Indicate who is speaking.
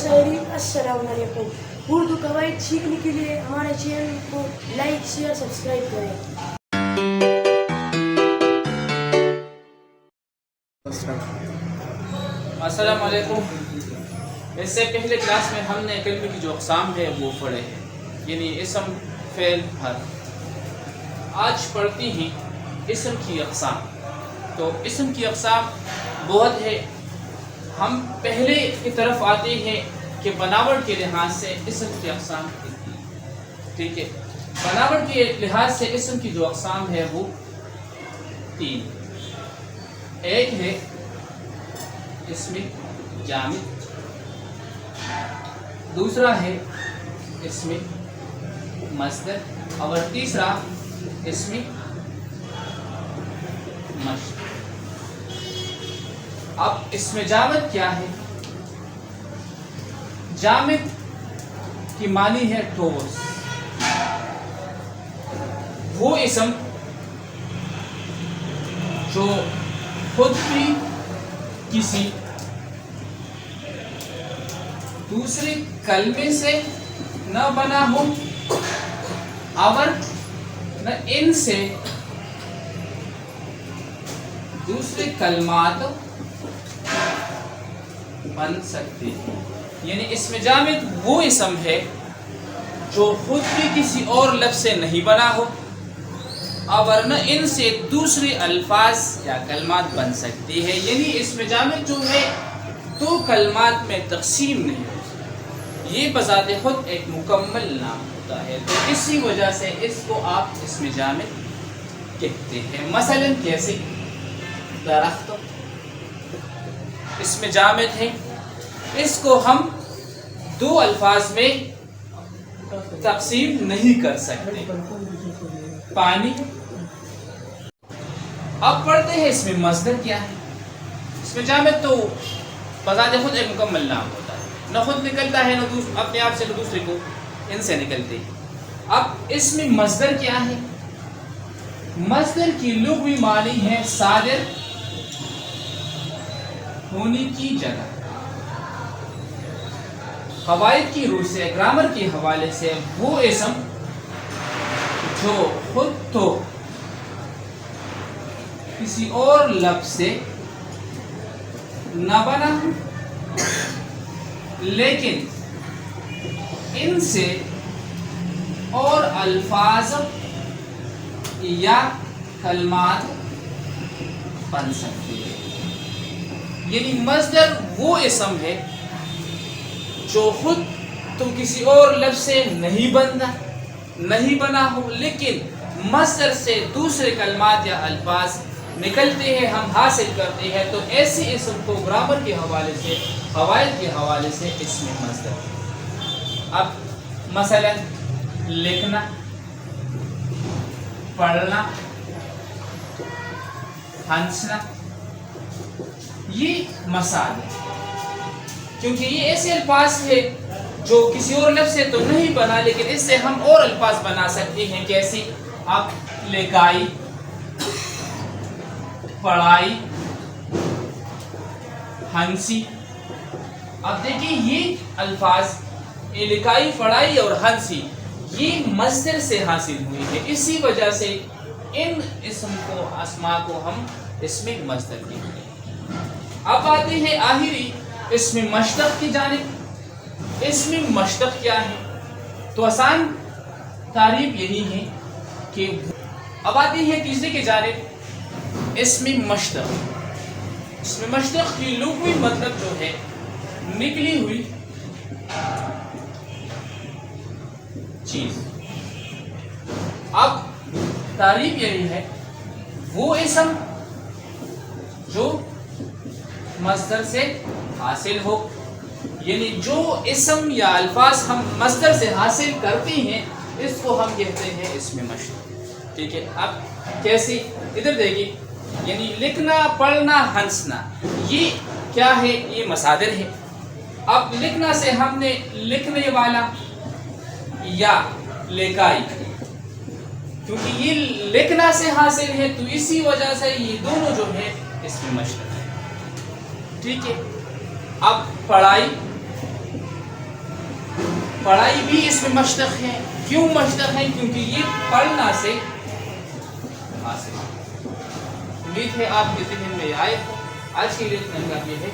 Speaker 1: शायरी। अस्सलाम वालेकुम। उर्दू कवायद सीखने के लिए हमारे चैनल को लाइक शेयर सब्सक्राइब करें।
Speaker 2: अस्सलाम वालेकुम। इससे पहले क्लास में हमने कलमे की जो अक़साम है वो पढ़े हैं, यानी इसम फ़ेल हर्फ। आज पढ़ती हैं इसम की अक़साम। तो इसम की अक़साम बहुत है। हम पहले की तरफ आते हैं कि बनावट के लिहाज से इसम की अक़साम कितनी है। ठीक है, बनावट के लिहाज से इसम की जो अक़साम है वो 3। एक है इसमें जामिद, दूसरा है इसमें मस्दर, और तीसरा इसमें मश्क। अब इसमें जामिद क्या है? जामिद की मानी है ठोस। वो इसम जो खुद भी किसी दूसरे कलमे से न बना हो और न इनसे दूसरे कलमात बन सकते हैं। यानी इसमें जामिद वो इसम है जो खुद भी किसी और लफ्ज़ से नहीं बना हो और न इनसे दूसरे अल्फाज या कलमात बन सकती है। यानी इसमें जामिद जो है दो कलमात में तकसीम नहीं होती, ये बज़ाते खुद एक मुकम्मल नाम होता है। तो इसी वजह से इसको आप इसमें जामिद कहते हैं। मसलन कैसे? दरख्त इसमें जामिद है, इसको हम दो अल्फाज में तकसीम नहीं कर सकते। पानी। अब पढ़ते हैं इसमें मस्दर क्या है। इसमें जामिद तो बज़ाते खुद एक मुकम्मल नाम होता है, न खुद निकलता है न अपने आप से न दूसरे को इनसे निकलते हैं। अब इसमें मस्दर क्या है? मस्दर की लुग़वी मानी है सादिर होने की जगह। क़वाइद की रूह से, ग्रामर के हवाले से वो इसम जो खुद तो किसी और लफ्ज़ से न बना लेकिन इनसे और अल्फाज या कलमात बन सकते हैं। यानी मस्दर वो इसम है जो खुद तो किसी और लफ्ज़ से नहीं बना हो लेकिन मस्दर से दूसरे कलमात या अल्फाज निकलते हैं, हम हासिल करते हैं। तो ऐसी इसम को ग्रामर के हवाले से, क़वाइद के हवाले से इसमें मस्दर। अब मसलन लिखना, पढ़ना, हंसना, ये मसाल है, क्योंकि ये ऐसे अल्फाज है जो किसी और लफ्ज़ से तो नहीं बना लेकिन इससे हम और अल्फाज बना सकते हैं। कैसे? अब लिखाई, पढ़ाई, हंसी। अब देखिए ये अल्फाज लिखाई, पढ़ाई और हंसी ये मस्दर से हासिल हुई है। इसी वजह से इन इसम को, अस्मा को हम इसमें मस्दर कहते हैं। अब आते हैं आखिरी इसमें मश्तक की जानिब। इसमें मश्तक क्या है? तो आसान तारीफ यही है कि अब आती है तीसरे की जानिब इसमें मश्तक। इसमें मश्तक की लुग़वी मतलब जो है निकली हुई चीज। अब तारीफ यही है वो इसम जो मस्दर से हासिल हो, यानी जो इसम या अल्फाज हम मस्दर से हासिल करते हैं इसको हम कहते हैं इसमें मश्तक। ठीक है, अब कैसे? इधर देखिए, यानी लिखना, पढ़ना, हंसना ये क्या है? ये मसादिर है। अब लिखना से हमने लिखने वाला या लिखाई, क्योंकि ये लिखना से हासिल है तो इसी वजह से ये दोनों जो है इसमें मश्तक है। ठीक है, अब पढ़ाई پڑھائی بھی اس میں مشتق ہے. کیوں مشتق ہے؟ کیونکہ یہ پڑھنا سے حاصل ہے. امید ہے آپ کے ذہن میں آئے. آج کے لیے اتنا کافی ہے.